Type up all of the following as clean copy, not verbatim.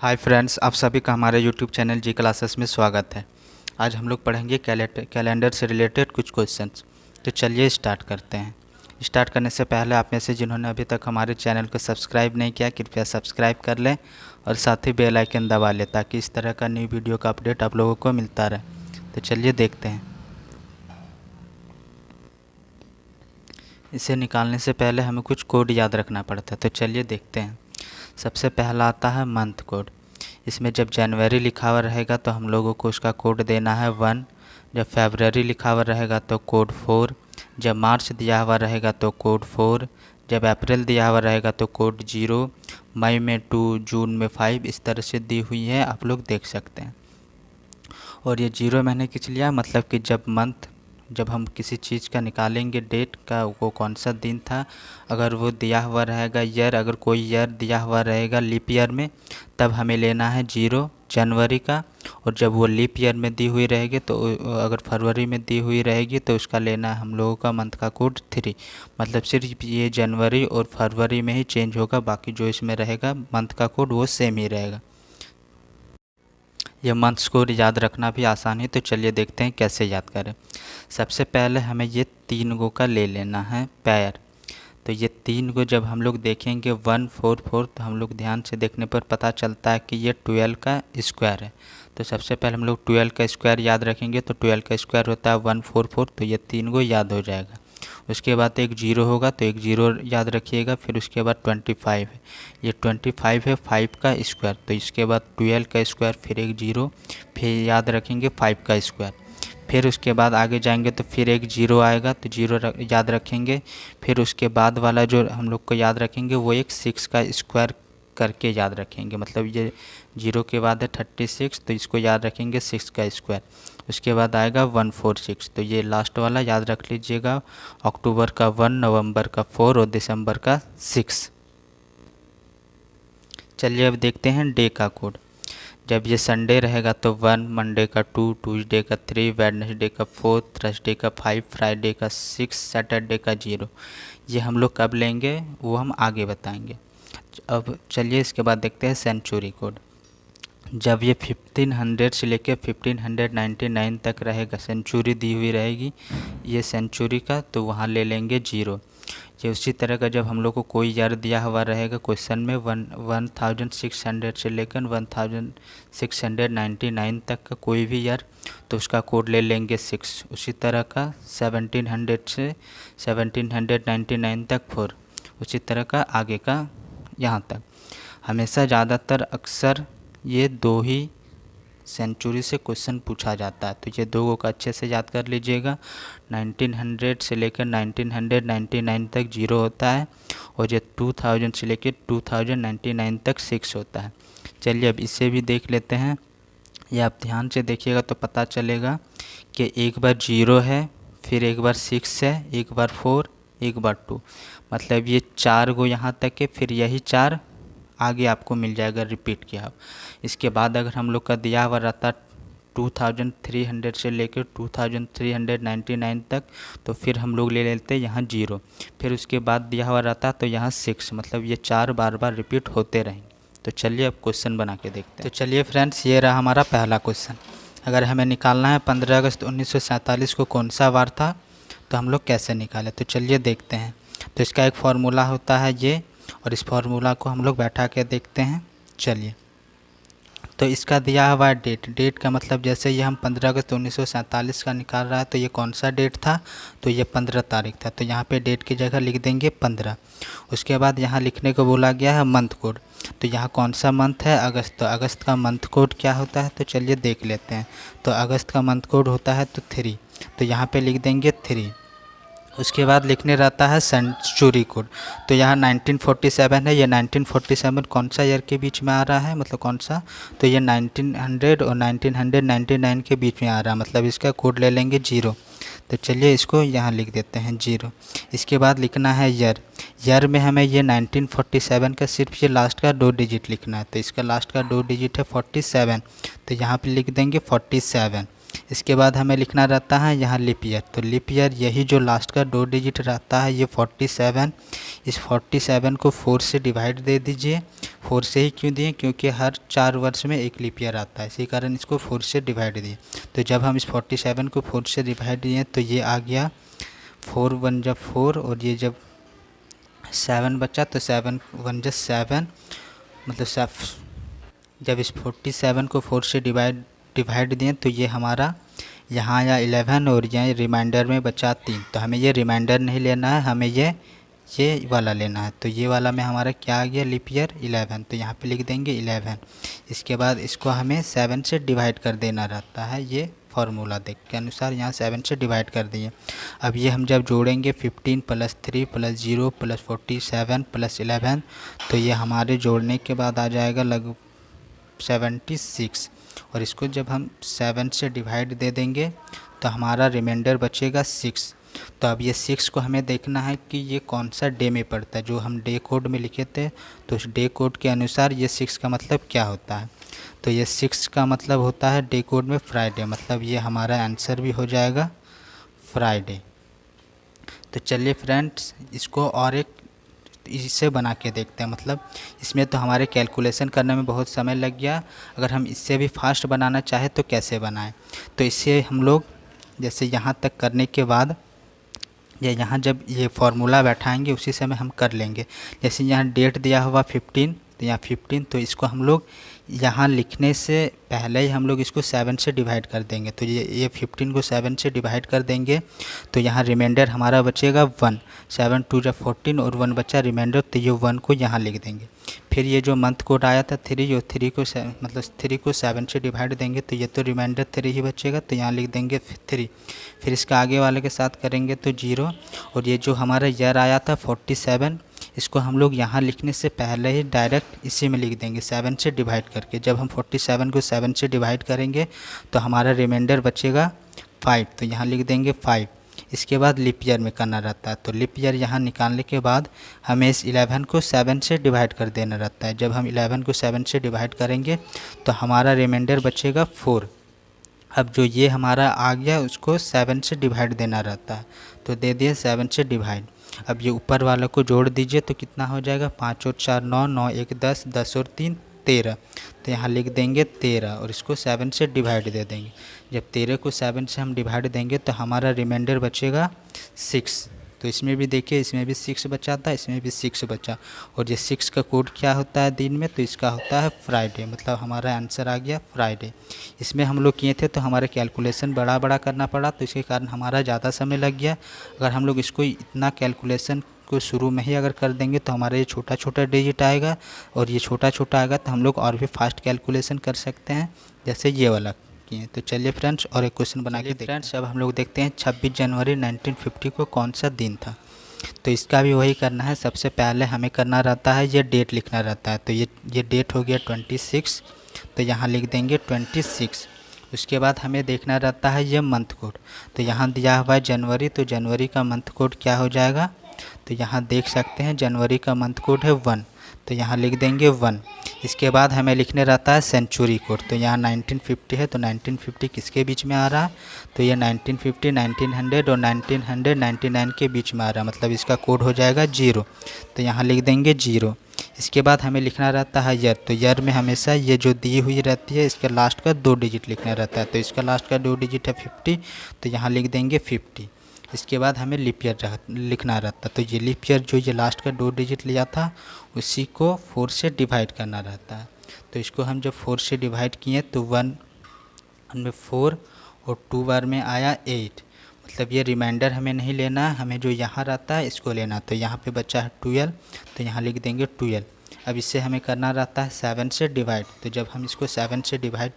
Hi friends, आप सभी का हमारे यूट्यूब चैनल जी क्लासेस में स्वागत है। आज हम लोग पढ़ेंगे कैलेंडर से रिलेटेड कुछ क्वेश्चंस। तो चलिए स्टार्ट करते हैं। स्टार्ट करने से पहले आप में से जिन्होंने अभी तक हमारे चैनल को सब्सक्राइब नहीं किया, कृपया सब्सक्राइब कर लें और साथ ही बेल आइकन दबा लें ताकि इस तरह का न्यू वीडियो का अपडेट आप लोगों को मिलता रहे। तो चलिए देखते हैं। इसे निकालने से पहले हमें कुछ कोड याद रखना पड़ता है, तो चलिए देखते हैं। सबसे पहला आता है मंथ कोड। इसमें जब जनवरी लिखा हुआ रहेगा तो हम लोगों को उसका कोड देना है 1। जब फरवरी लिखा हुआ रहेगा तो कोड 4। जब मार्च दिया हुआ रहेगा तो कोड 4। जब अप्रैल दिया हुआ रहेगा तो कोड 0। मई में 2, जून में 5, इस तरह से दी हुई है, आप लोग देख सकते हैं। और ये 0 मैंने किस लिया, मतलब कि जब हम किसी चीज़ का निकालेंगे डेट का, वो कौन सा दिन था, अगर वो दिया हुआ रहेगा ईयर, अगर कोई ईयर दिया हुआ रहेगा लीप ईयर में, तब हमें लेना है 0 जनवरी का। और जब वो लीप ईयर में दी हुई रहेगी तो अगर फरवरी में दी हुई रहेगी तो उसका लेना है हम लोगों का मंथ का कोड 3। मतलब सिर्फ ये जनवरी और फरवरी में ही चेंज होगा, बाकी जो इसमें रहेगा मंथ का कोड वो सेम ही रहेगा। ये मंथ्स को याद रखना भी आसान है, तो चलिए देखते हैं कैसे याद करें। सबसे पहले हमें ये 3 गो का ले लेना है पेयर। तो ये 3 गो जब हम लोग देखेंगे 1 4 4, तो हम लोग ध्यान से देखने पर पता चलता है कि ये 12 का स्क्वायर है। तो सबसे पहले हम लोग 12 का स्क्वायर याद रखेंगे, तो 12 का स्क्वायर होता है 144, तो ये 3 गो याद हो जाएगा। उसके बाद एक 0 होगा तो एक 0 याद रखिएगा। फिर उसके बाद 25 है, ये 25 है 5 का स्क्वायर। तो इसके बाद 12 का स्क्वायर, फिर एक 0, फिर याद रखेंगे 5 का स्क्वायर। फिर उसके बाद आगे जाएंगे तो फिर एक 0 आएगा, तो 0 याद रखेंगे। फिर उसके बाद वाला जो हम लोग को याद रखेंगे वो एक 6 का स्क्वायर करके याद रखेंगे। मतलब ये 0 के बाद है 36, तो इसको याद रखेंगे 6 का स्क्वायर। उसके बाद आएगा 146, तो ये लास्ट वाला याद रख लीजिएगा। अक्टूबर का 1, नवंबर का 4 और दिसंबर का 6। चलिए अब देखते हैं डे का कोड। जब ये संडे रहेगा तो 1, मंडे का 2, ट्यूसडे का 3, वेडनेसडे का 4, थर्सडे का 5, फ्राइडे का 6, सैटरडे का 0। ये हम लोग कब लेंगे वो हम आगे बताएंगे। अब चलिए इसके बाद देखते हैं सेंचुरी कोड। जब ये 1500 से लेकर 1599 तक रहेगा, सेंचुरी दी हुई रहेगी ये सेंचुरी का, तो वहाँ ले लेंगे 0। ये उसी तरह का जब हम लोग को कोई ईयर दिया हुआ रहेगा क्वेश्चन में 1600 से लेकर 1699 तक का कोई भी ईयर, तो उसका कोड ले लेंगे 6। उसी तरह का 1700 से 1799 तक 4। उसी तरह का आगे का यहाँ तक। हमेशा ज़्यादातर अक्सर ये 2 ही सेंचुरी से क्वेश्चन पूछा जाता है, तो ये 2 का अच्छे से याद कर लीजिएगा। 1900 से लेकर 1999 तक 0 होता है, और ये 2000 से लेकर 2099 तक 6 होता है। चलिए अब इसे भी देख लेते हैं। ये आप ध्यान से देखिएगा तो पता चलेगा कि एक बार 0 है, फिर एक बार 6 है, एक बार 4, एक बार 2। मतलब ये 4 गो यहाँ तक है, फिर यही 4 आगे आपको मिल जाएगा रिपीट किया। इसके बाद अगर हम लोग का दिया हुआ रहता 2300 से लेकर 2399 तक, तो फिर हम लोग ले लेते यहाँ 0। फिर उसके बाद दिया हुआ रहता तो यहाँ 6, मतलब ये 4 बार बार रिपीट होते रहेंगे। तो चलिए अब क्वेश्चन बना के देखते हैं। तो चलिए फ्रेंड्स, ये रहा हमारा पहला क्वेश्चन। अगर हमें निकालना है 15 अगस्त 1947 को कौन सा वार था, तो हम लोग कैसे निकालें, तो चलिए देखते हैं। तो इसका एक फार्मूला होता है ये, और इस फार्मूला को हम लोग बैठा के देखते हैं। चलिए, तो इसका दिया हुआ है डेट का मतलब जैसे ये हम 15 अगस्त 1947 का निकाल रहा है, तो ये कौन सा डेट था, तो ये 15 तारीख था। तो यहाँ पे डेट की जगह लिख देंगे 15। उसके बाद यहाँ लिखने को बोला गया है मंथ कोड। तो यहाँ कौन सा मंथ है, अगस्त। तो अगस्त का मंथ कोड क्या होता है, तो चलिए देख लेते हैं। तो अगस्त का मंथ कोड होता है तो 3, तो यहाँ पर लिख देंगे 3। उसके बाद लिखने रहता है सेंचुरी कोड। तो यहाँ 1947 है, ये 1947 कौन सा ईयर के बीच में आ रहा है, मतलब कौन सा, तो ये 1900 और 1999 के बीच में आ रहा है, मतलब इसका कोड ले लेंगे 0। तो चलिए इसको यहाँ लिख देते हैं 0। इसके बाद लिखना है ईयर में हमें ये 1947 का सिर्फ ये लास्ट का 2 डिजिट लिखना है, तो इसका लास्ट का 2 डिजिट है 47, तो यहाँ पे लिख देंगे 47। इसके बाद हमें लिखना रहता है यहाँ लीप ईयर। तो लीप ईयर यही जो लास्ट का 2 डिजिट रहता है ये 47, इस 47 को 4 से डिवाइड दे दीजिए। 4 से ही क्यों दिए, क्योंकि हर 4 वर्ष में एक लीप ईयर आता है, इसी कारण इसको 4 से डिवाइड दिए। तो जब हम इस 47 को 4 से डिवाइड दिए तो ये आ गया 4 1 जब 4, और ये जब 7 बचा तो 7 1 जब 7, मतलब जब इस 47 को 4 से डिवाइड दिए तो ये हमारा यहाँ आया 11, और यहाँ रिमाइंडर में बचा 3। तो हमें ये रिमाइंडर नहीं लेना है, हमें ये वाला लेना है। तो ये वाला में हमारा क्या आ गया, लीप ईयर 11। तो यहाँ पे लिख देंगे 11। इसके बाद इसको हमें 7 से डिवाइड कर देना रहता है, ये फार्मूला देख के अनुसार यहाँ 7 से डिवाइड कर दिए। अब ये हम जब जोड़ेंगे 15 + 3 + 0 + 47 + 11, तो ये हमारे जोड़ने के बाद आ जाएगा लगभग 76। और इसको जब हम 7 से डिवाइड दे देंगे तो हमारा रिमाइंडर बचेगा 6। तो अब ये 6 को हमें देखना है कि ये कौन सा डे में पड़ता है। जो हम डे कोड में लिखे थे तो उस डे कोड के अनुसार ये 6 का मतलब क्या होता है। तो ये 6 का मतलब होता है डे कोड में फ्राइडे, मतलब ये हमारा आंसर भी हो जाएगा फ्राइडे। तो चलिए फ्रेंड्स इसको और एक इससे बना के देखते हैं। मतलब इसमें तो हमारे कैलकुलेशन करने में बहुत समय लग गया, अगर हम इससे भी फास्ट बनाना चाहें तो कैसे बनाएं। तो इससे हम लोग जैसे यहाँ तक करने के बाद या यहाँ जब ये फार्मूला बैठाएंगे उसी समय हम कर लेंगे। जैसे यहाँ डेट दिया हुआ 15, तो यहाँ 15, तो इसको हम लोग यहाँ लिखने से पहले ही हम लोग इसको 7 से डिवाइड कर देंगे। तो ये 15 को 7 से डिवाइड कर देंगे तो यहाँ रिमाइंडर हमारा बचेगा 1। 7 2 जब 14 और 1 बचा रिमाइंडर, तो ये 1 को यहाँ लिख देंगे। फिर ये जो मंथ कोड आया था 3, और 3 को मतलब 3 को 7 से डिवाइड देंगे तो ये तो रिमाइंडर 3 ही बचेगा, तो यहाँ लिख देंगे 3। फिर इसका आगे वाले के साथ करेंगे तो 0, और ये जो हमारा ईयर आया था 47, इसको हम लोग यहाँ लिखने से पहले ही डायरेक्ट इसी में लिख देंगे 7 से डिवाइड करके। जब हम 47 को 7 से डिवाइड करेंगे तो हमारा रिमाइंडर बचेगा 5, तो यहाँ लिख देंगे 5। इसके बाद लीप ईयर में करना रहता है, तो लीप ईयर यहाँ निकालने के बाद हमें इस 11 को 7 से डिवाइड कर देना रहता है। जब हम 11 को 7 से डिवाइड करेंगे तो हमारा रिमाइंडर बचेगा 4। अब जो ये हमारा आ गया उसको 7 से डिवाइड देना रहता है, तो दे दिए 7 से डिवाइड। अब ये ऊपर वाला को जोड़ दीजिए तो कितना हो जाएगा, 5 और 4 9, 9 1 10, 10 और 3 13। तो यहाँ लिख देंगे 13 और इसको 7 से डिवाइड दे देंगे। जब 13 को 7 से हम डिवाइड देंगे तो हमारा रिमाइंडर बचेगा 6। तो इसमें भी देखिए, इसमें भी 6 बचा था, इसमें भी 6 बचा। और ये 6 का कोड क्या होता है दिन में, तो इसका होता है फ्राइडे, मतलब हमारा आंसर आ गया फ्राइडे। इसमें हम लोग किए थे तो हमारा कैलकुलेशन बड़ा बड़ा करना पड़ा, तो इसके कारण हमारा ज़्यादा समय लग गया। अगर हम लोग इसको इतना कैलकुलेशन को शुरू में ही अगर कर देंगे तो हमारा ये छोटा छोटा डिजिट आएगा, और ये छोटा छोटा आएगा तो हम लोग और भी फास्ट कैलकुलेशन कर सकते हैं, जैसे ये वाला किए। तो चलिए फ्रेंड्स और एक क्वेश्चन बना के फ्रेंड्स अब हम लोग देखते हैं 26 जनवरी 1950 को कौन सा दिन था। तो इसका भी वही करना है। सबसे पहले हमें करना रहता है ये डेट लिखना रहता है। तो ये डेट हो गया 26, तो यहाँ लिख देंगे 26। उसके बाद हमें देखना रहता है ये मंथ कोड। तो यहाँ दिया हुआ है जनवरी, तो जनवरी का मंथ कोड क्या हो जाएगा, तो यहाँ देख सकते हैं जनवरी का मंथ कोड है 1, तो यहाँ लिख देंगे 1। इसके बाद हमें लिखने रहता है सेंचुरी कोड। तो यहाँ 1950 है, तो 1950 किसके बीच में आ रहा है, तो ये 1950, 1900 और 1999 के बीच में आ रहा है, मतलब इसका कोड हो जाएगा 0। तो यहाँ लिख देंगे 0। इसके बाद हमें लिखना रहता है ईयर। तो ईयर में हमेशा ये जो दी हुई रहती है इसका लास्ट का 2 डिजिट लिखना रहता है। तो इसका लास्ट का 2 डिजिट है 50, तो यहाँ लिख देंगे 50। इसके बाद हमें लीप ईयर लिखना रहता है। तो ये लीप ईयर जो ये लास्ट का 2 डिजिट लिया था उसी को 4 से डिवाइड करना रहता है। तो इसको हम जब 4 से डिवाइड किए तो 1 में 4 और 2 बार में आया 8, मतलब ये रिमाइंडर हमें नहीं लेना है, हमें जो यहाँ रहता है इसको लेना। तो यहाँ पे बचा है 12, तो यहाँ लिख देंगे 12। अब इससे हमें करना रहता है 7 से डिवाइड। तो जब हम इसको 7 से डिवाइड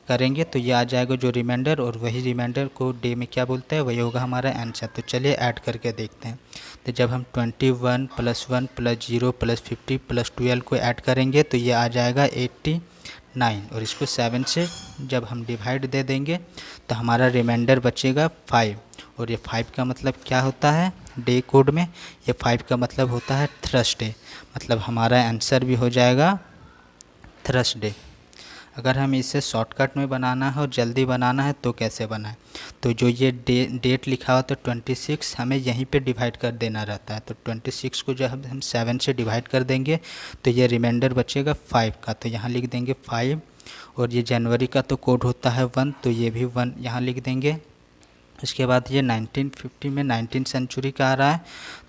करेंगे तो ये आ जाएगा जो रिमाइंडर, और वही रिमाइंडर को डे में क्या बोलते हैं वही होगा हमारा आंसर। तो चलिए ऐड करके देखते हैं। तो जब हम 21 + 1 + 0 + 50 + 12 को ऐड करेंगे तो ये आ जाएगा 89, और इसको 7 से जब हम डिवाइड दे देंगे तो हमारा रिमाइंडर बचेगा 5। और ये 5 का मतलब क्या होता है डे कोड में, ये 5 का मतलब होता है थर्सडे, मतलब हमारा आंसर भी हो जाएगा थर्सडे। अगर हमें इसे शॉर्टकट में बनाना है और जल्दी बनाना है तो कैसे बनाएं, तो जो ये डेट लिखा हुआ तो 26 हमें यहीं पे डिवाइड कर देना रहता है। तो 26 को जब हम 7 से डिवाइड कर देंगे तो ये रिमाइंडर बचेगा 5 का, तो यहाँ लिख देंगे 5। और ये जनवरी का तो कोड होता है 1, तो ये भी 1 यहाँ लिख देंगे। उसके बाद ये 1950 में 19 सेंचुरी का आ रहा है,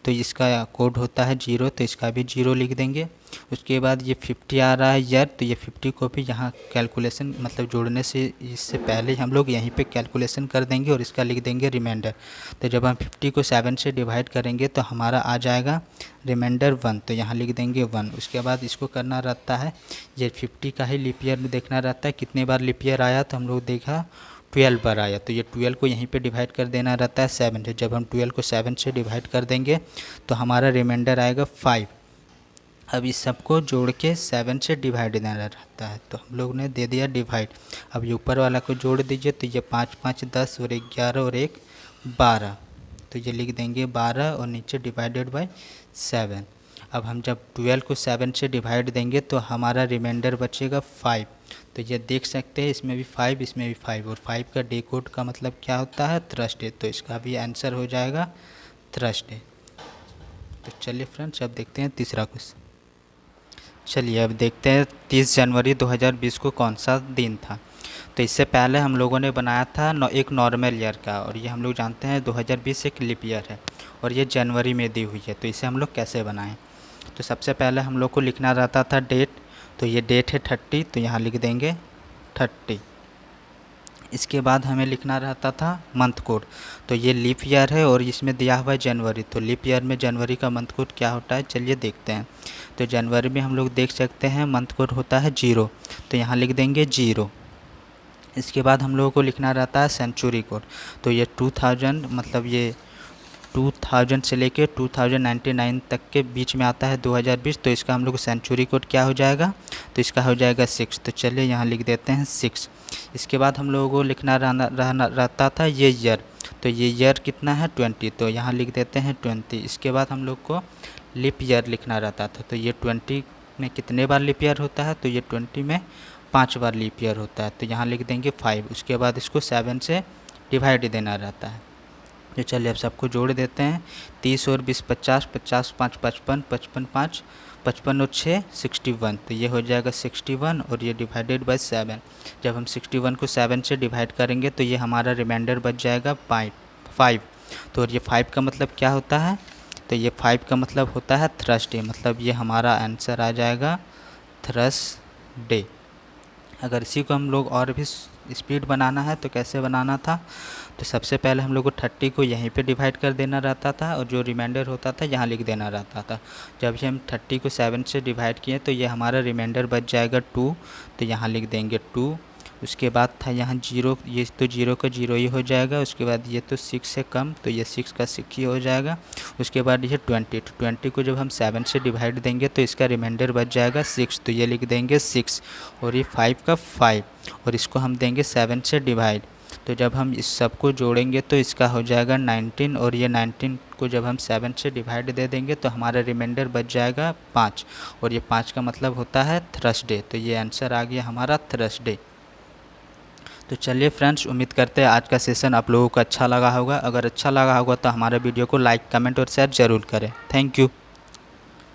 तो इसका कोड होता है 0, तो इसका भी 0 लिख देंगे। उसके बाद ये 50 आ रहा है ईयर, तो ये 50 को भी यहाँ कैलकुलेशन मतलब जोड़ने से इससे पहले हम लोग यहीं पे कैलकुलेशन कर देंगे और इसका लिख देंगे रिमाइंडर। तो जब हम 50 को 7 से डिवाइड करेंगे तो हमारा आ जाएगा रिमाइंडर 1, तो यहाँ लिख देंगे 1। उसके बाद इसको करना रहता है, ये 50 का ही लीप ईयर देखना रहता है कितने बार लीप ईयर आया, तो हम लोग देखा 12 बार आया, तो ये 12 को यहीं पे डिवाइड कर देना रहता है 7 से। जब हम 12 को 7 से डिवाइड कर देंगे तो हमारा रिमाइंडर आएगा 5। अब इस सबको जोड़ के 7 से डिवाइड देना रहता है, तो हम लोग ने दे दिया डिवाइड। अब ये ऊपर वाला को जोड़ दीजिए, तो ये 5 5 10 और 11 और 1 12, तो ये लिख देंगे 12 और नीचे डिवाइडेड बाय 7। अब हम जब 12 को 7 से डिवाइड देंगे तो हमारा रिमाइंडर बचेगा 5। तो ये देख सकते हैं इसमें भी 5 इसमें भी 5, और 5 का डे कोड का मतलब क्या होता है, थर्सडे, तो इसका भी आंसर हो जाएगा थर्सडे। तो चलिए फ्रेंड्स अब देखते हैं तीसरा क्वेश्चन। चलिए अब देखते हैं 30 जनवरी 2020 को कौन सा दिन था। तो इससे पहले हम लोगों ने बनाया था एक नॉर्मल ईयर का, और ये हम लोग जानते हैं 2020 एक लीप ईयर है और ये जनवरी में दी हुई है, तो इसे हम लोग कैसे बनाएं। तो सबसे पहले हम लोग को लिखना रहता था डेट, तो ये डेट है 30, तो यहाँ लिख देंगे 30। इसके बाद हमें लिखना रहता था मंथ कोड, तो ये लीप ईयर है और इसमें दिया हुआ है जनवरी, तो लीप ईयर में जनवरी का मंथ कोड क्या होता है चलिए देखते हैं। तो जनवरी में हम लोग देख सकते हैं मंथ कोड होता है 0, तो यहाँ लिख देंगे 0। इसके बाद हम लोगों को लिखना रहता है सेंचुरी कोड, तो ये 2000 मतलब ये 2000 से लेके 2099 तक के बीच में आता है 2020, तो इसका हम लोग को सेंचुरी कोड क्या हो जाएगा, तो इसका हो जाएगा 6, तो चलिए यहाँ लिख देते हैं 6। इसके बाद हम लोगों को लिखना रहता था ये ईयर, तो ये ईयर कितना है 20, तो यहाँ लिख देते हैं 20। इसके बाद हम लोग को लीप ईयर लिखना रहता था, तो ये 20 में कितने बार लीप ईयर होता है, तो ये 20 में 5 बार लीप ईयर होता है, तो यहाँ लिख देंगे 5। उसके बाद इसको 7 से डिवाइड देना रहता है। तो चलिए अब सबको जोड़ देते हैं, 30 और 20 50, 50 5 55, 55 5 55 और 6 61, तो ये हो जाएगा 61 और ये डिवाइडेड बाय 7। जब हम 61 को 7 से डिवाइड करेंगे तो ये हमारा रिमाइंडर बच जाएगा 5। तो और ये 5 का मतलब क्या होता है, तो ये 5 का मतलब होता है थर्सडे, मतलब ये हमारा आंसर आ जाएगा थर्सडे। अगर इसी को हम लोग और भी स्पीड बनाना है तो कैसे बनाना था, तो सबसे पहले हम लोग को 30 को यहीं पे डिवाइड कर देना रहता था और जो रिमाइंडर होता था यहाँ लिख देना रहता था। जब हम 30 को 7 से डिवाइड किए तो ये हमारा रिमाइंडर बच जाएगा 2, तो यहाँ लिख देंगे 2। उसके बाद था यहाँ 0, ये तो 0 का 0 ही हो जाएगा। उसके बाद ये तो 6 से कम, तो ये 6 का 6 ही हो जाएगा। उसके बाद ये 20, तो 20 को जब हम 7 से डिवाइड देंगे तो इसका रिमाइंडर बच जाएगा 6, तो ये लिख देंगे 6। और ये 5 का 5 और इसको हम देंगे 7 से डिवाइड, तो जब हम इस सब को जोड़ेंगे तो इसका हो जाएगा 19, और ये 19 को जब हम 7 से डिवाइड दे देंगे तो हमारा रिमाइंडर बच जाएगा 5, और ये 5 का मतलब होता है थर्सडे, तो ये आंसर आ गया हमारा थर्सडे। तो चलिए फ्रेंड्स, उम्मीद करते हैं आज का सेशन आप लोगों को अच्छा लगा होगा। अगर अच्छा लगा होगा तो हमारे वीडियो को लाइक कमेंट और शेयर ज़रूर करें। Thank you.